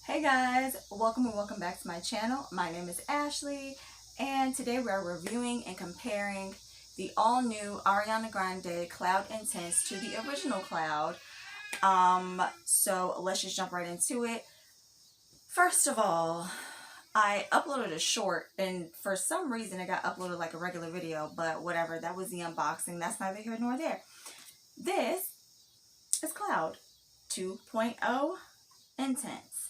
Hey guys, welcome and welcome back to my channel. My name is Ashley and today we are reviewing and comparing the all-new Ariana Grande Cloud Intense to the original Cloud. So let's just jump right into it. First of all, I uploaded a short and for some reason it got uploaded like a regular video, but whatever, that was the unboxing. That's neither here nor there. This is Cloud 2.0 Intense.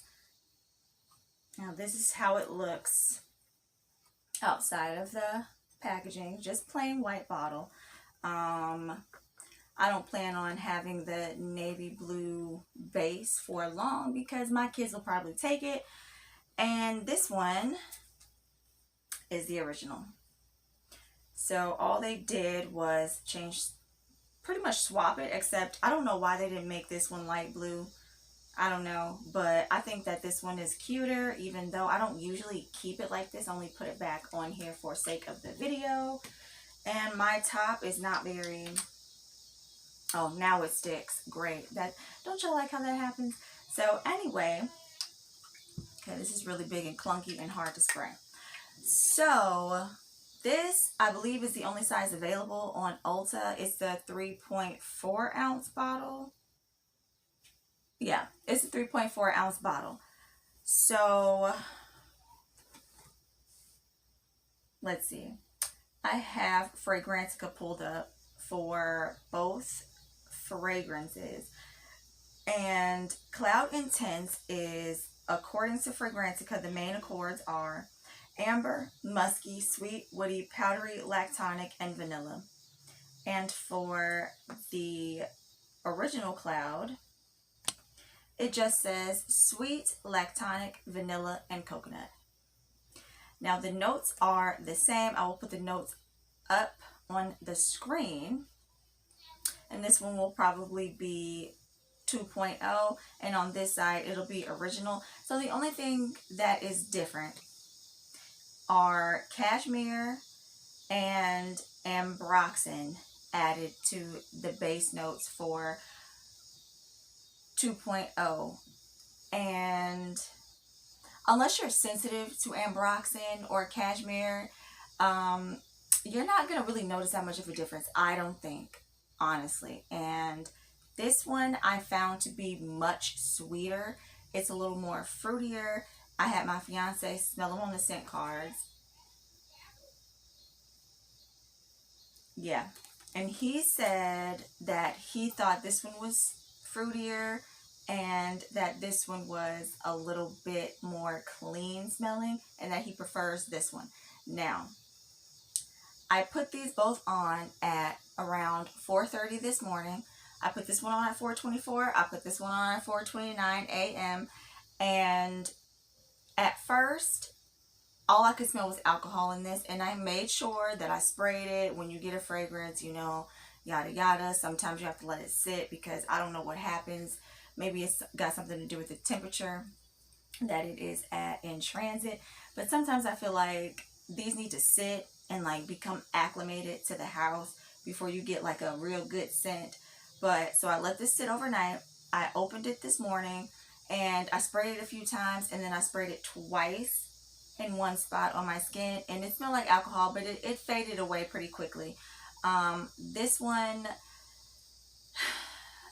Now this is how it looks outside of the packaging, just plain white bottle. I don't plan on having the navy blue base for long because my kids will probably take it. And this one is the original. So all they did was pretty much swap it, except I don't know why they didn't make this one light blue. I don't know, but I think that this one is cuter, even though I don't usually keep it like this. I only put it back on here for sake of the video. And my top is not very, oh, now it sticks. Great. Don't y'all like how that happens? So anyway, okay, this is really big and clunky and hard to spray. So this, I believe, is the only size available on Ulta. It's the 3.4 ounce bottle. Yeah, it's a 3.4 ounce bottle. So let's see. I have Fragrantica pulled up for both fragrances. And Cloud Intense is, according to Fragrantica, the main accords are amber, musky, sweet, woody, powdery, lactonic, and vanilla. And for the original Cloud, it just says sweet, lactonic, vanilla, and coconut. Now the notes are the same. I will put the notes up on the screen. And this one will probably be 2.0. And on this side, it'll be original. So the only thing that is different are cashmere and ambroxan added to the base notes for 2.0. And unless you're sensitive to ambroxan or cashmere, you're not going to really notice that much of a difference, I don't think, honestly. And this one I found to be much sweeter. It's a little more fruitier. I had my fiance smell them on the scent cards. Yeah. And he said that he thought this one was fruitier and that this one was a little bit more clean smelling and that he prefers this one. Now, I put these both on at around 4:30 this morning. I put this one on at 4:24. I put this one on at 4:29 a.m. And at first, all I could smell was alcohol in this, and I made sure that I sprayed it. When you get a fragrance, you know, yada yada. Sometimes you have to let it sit because I don't know what happens. Maybe it's got something to do with the temperature that it is at in transit. But sometimes I feel like these need to sit and like become acclimated to the house before you get like a real good scent. But so I let this sit overnight. I opened it this morning and I sprayed it a few times, and then I sprayed it twice in one spot on my skin, and it smelled like alcohol, but it faded away pretty quickly. This one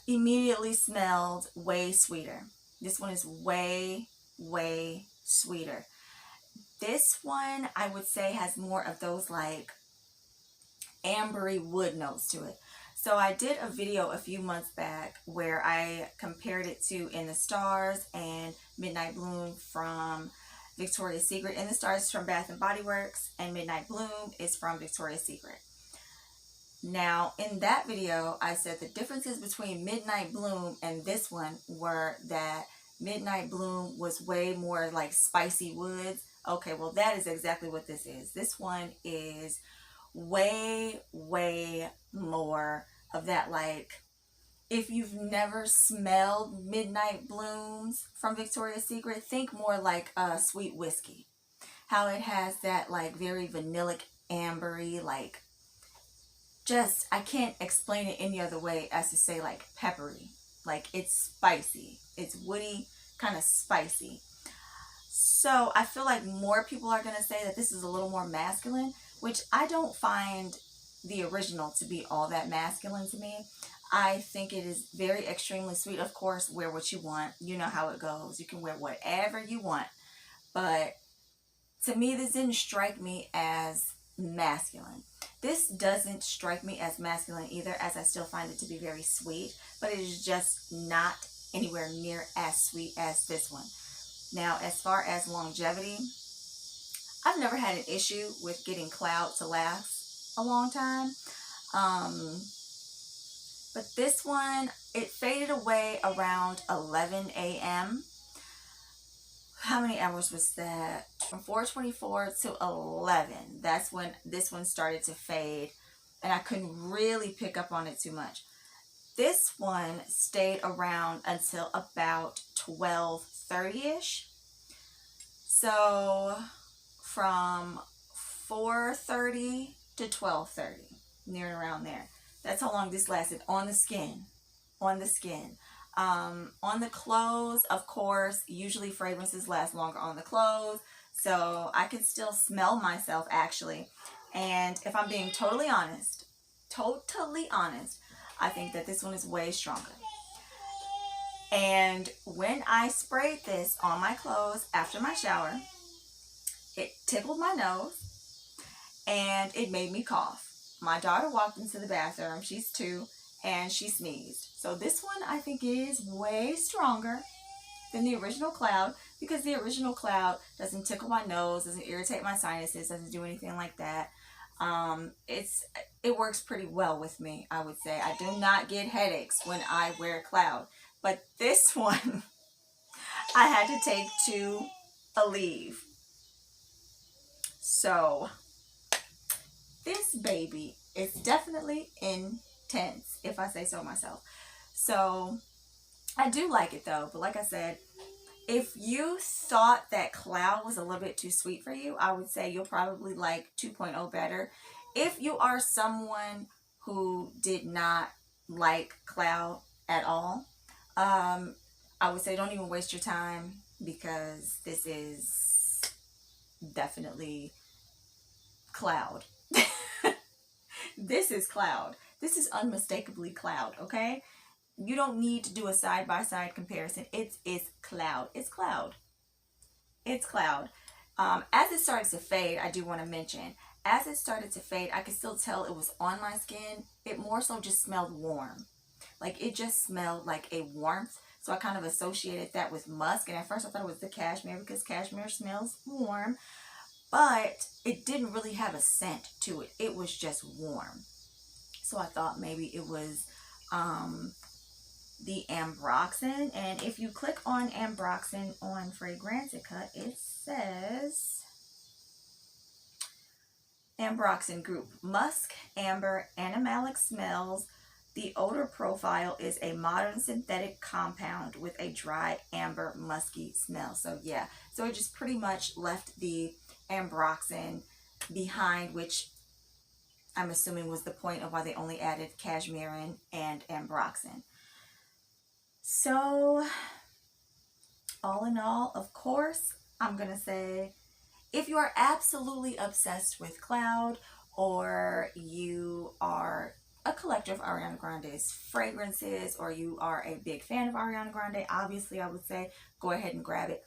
immediately smelled way sweeter. This one is way sweeter. This one I would say has more of those like ambery wood notes to it. So I did a video a few months back where I compared it to In the Stars and Midnight Bloom from Victoria's Secret. In the Stars is from Bath and Body Works, and Midnight Bloom is from Victoria's Secret. Now, in that video, I said the differences between Midnight Bloom and this one were that Midnight Bloom was way more like spicy woods. Okay, well, that is exactly what this is. This one is way more of that, like, if you've never smelled Midnight Blooms from Victoria's Secret, think more like a sweet whiskey. How it has that like very vanillic, ambery, like, just, I can't explain it any other way as to say like peppery. Like, it's spicy. It's woody, kind of spicy. So I feel like more people are going to say that this is a little more masculine, which I don't find the original to be all that masculine to me. I think it is very extremely sweet. Of course, wear what you want. You know how it goes. You can wear whatever you want. But to me, this didn't strike me as masculine. This doesn't strike me as masculine either, as I still find it to be very sweet, but it is just not anywhere near as sweet as this one. Now, as far as longevity, I've never had an issue with getting Cloud to last a long time. But this one, it faded away around 11 a.m. How many hours was that? From 4:24 to 11. That's when this one started to fade, and I couldn't really pick up on it too much. This one stayed around until about 12:30ish. So from 4:30 to 12:30, near and around there. That's how long this lasted on the skin. On the skin. On the clothes, of course, usually fragrances last longer on the clothes, so I can still smell myself actually. And if I'm being totally honest, I think that this one is way stronger. And when I sprayed this on my clothes after my shower, it tickled my nose and it made me cough. My daughter walked into the bathroom, she's 2, and she sneezed. So this one I think is way stronger than the original Cloud, because the original Cloud doesn't tickle my nose, doesn't irritate my sinuses, doesn't do anything like that. It works pretty well with me, I would say. I do not get headaches when I wear Cloud. But this one, I had to take to a leave. So this baby is definitely intense, if I say so myself. So I do like it though, but like I said, if you thought that Cloud was a little bit too sweet for you, I would say you'll probably like 2.0 better. If you are someone who did not like Cloud at all, I would say don't even waste your time, because this is definitely Cloud. This is Cloud. This is unmistakably Cloud, okay? You don't need to do a side-by-side comparison. It's Cloud. It's Cloud. It's Cloud. As it started to fade, I do want to mention, as it started to fade, I could still tell it was on my skin. It more so just smelled warm. Like, it just smelled like a warmth. So I kind of associated that with musk. And at first I thought it was the cashmere, because cashmere smells warm. But it didn't really have a scent to it. It was just warm. So I thought maybe it was the Ambroxan. And if you click on Ambroxan on Fragrantica, it says Ambroxan group: musk, amber, animalic smells. The odor profile is a modern synthetic compound with a dry amber musky smell. So yeah, so it just pretty much left the Ambroxan behind, which I'm assuming was the point of why they only added cashmere and Ambroxan. So all in all, of course, I'm gonna say, if you are absolutely obsessed with Cloud, or you are a collector of Ariana Grande's fragrances, or you are a big fan of Ariana Grande, obviously I would say go ahead and grab it.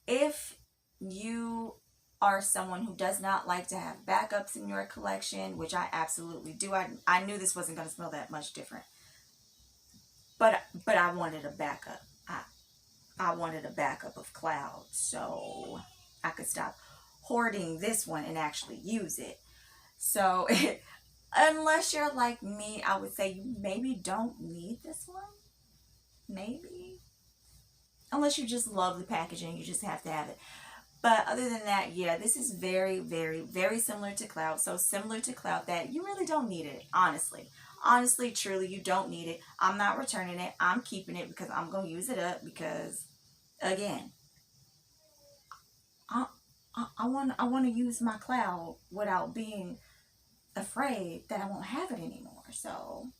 If you are someone who does not like to have backups in your collection, which I absolutely do, I knew this wasn't going to smell that much different, but I wanted a backup. I wanted a backup of Cloud, so I could stop hoarding this one and actually use it. So unless you're like me, I would say you maybe don't need this one. Maybe. Unless you just love the packaging, you just have to have it. But other than that, yeah, this is very, very, very similar to Cloud. So similar to Cloud that you really don't need it, honestly. Honestly, truly, you don't need it. I'm not returning it. I'm keeping it because I'm going to use it up, because, again, I want to use my Cloud without being afraid that I won't have it anymore. So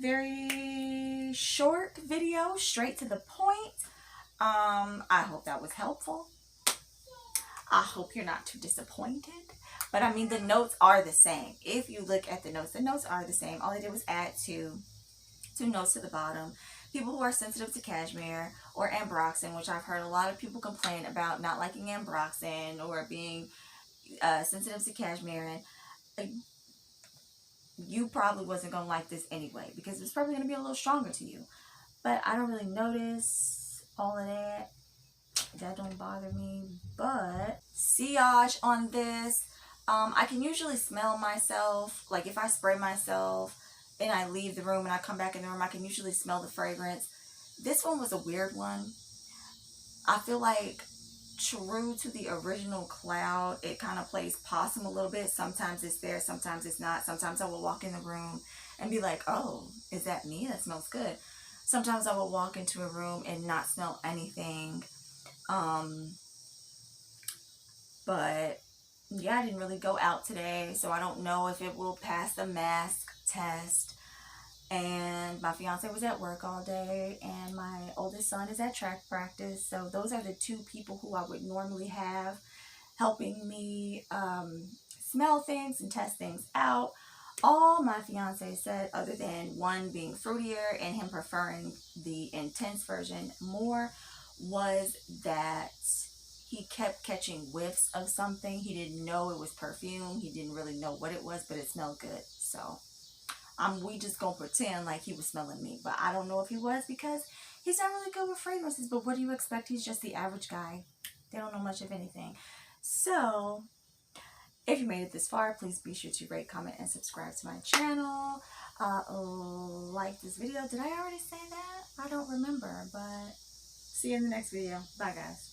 very short video, straight to the point. I hope that was helpful. I hope you're not too disappointed. But I mean, the notes are the same. If you look at the notes are the same. All I did was add two notes to the bottom. People who are sensitive to cashmere or ambroxan, which I've heard a lot of people complain about not liking ambroxan or being sensitive to cashmere, and you probably wasn't going to like this anyway because it's probably going to be a little stronger to you. But I don't really notice all of that. That don't bother me. But sillage on this, I can usually smell myself. Like if I spray myself and I leave the room and I come back in the room, I can usually smell the fragrance. This one was a weird one. I feel like true to the original Cloud, it kind of plays possum a little bit. Sometimes it's there, sometimes it's not. Sometimes I will walk in the room and be like, oh, is that me? That smells good. Sometimes I will walk into a room and not smell anything. But yeah, I didn't really go out today, so I don't know if it will pass the mask test. And my fiance was at work all day, and my oldest son is at track practice. So those are the two people who I would normally have helping me smell things and test things out. All my fiance said, other than one being fruitier and him preferring the intense version more, was that he kept catching whiffs of something. He didn't know it was perfume. He didn't really know what it was, but it smelled good. So we just gonna pretend like he was smelling me, but I don't know if he was because he's not really good with fragrances. But what do you expect? He's just the average guy. They don't know much of anything. So if you made it this far, please be sure to rate, comment, and subscribe to my channel. Like this video. Did I already say that? I don't remember, but see you in the next video. Bye, guys.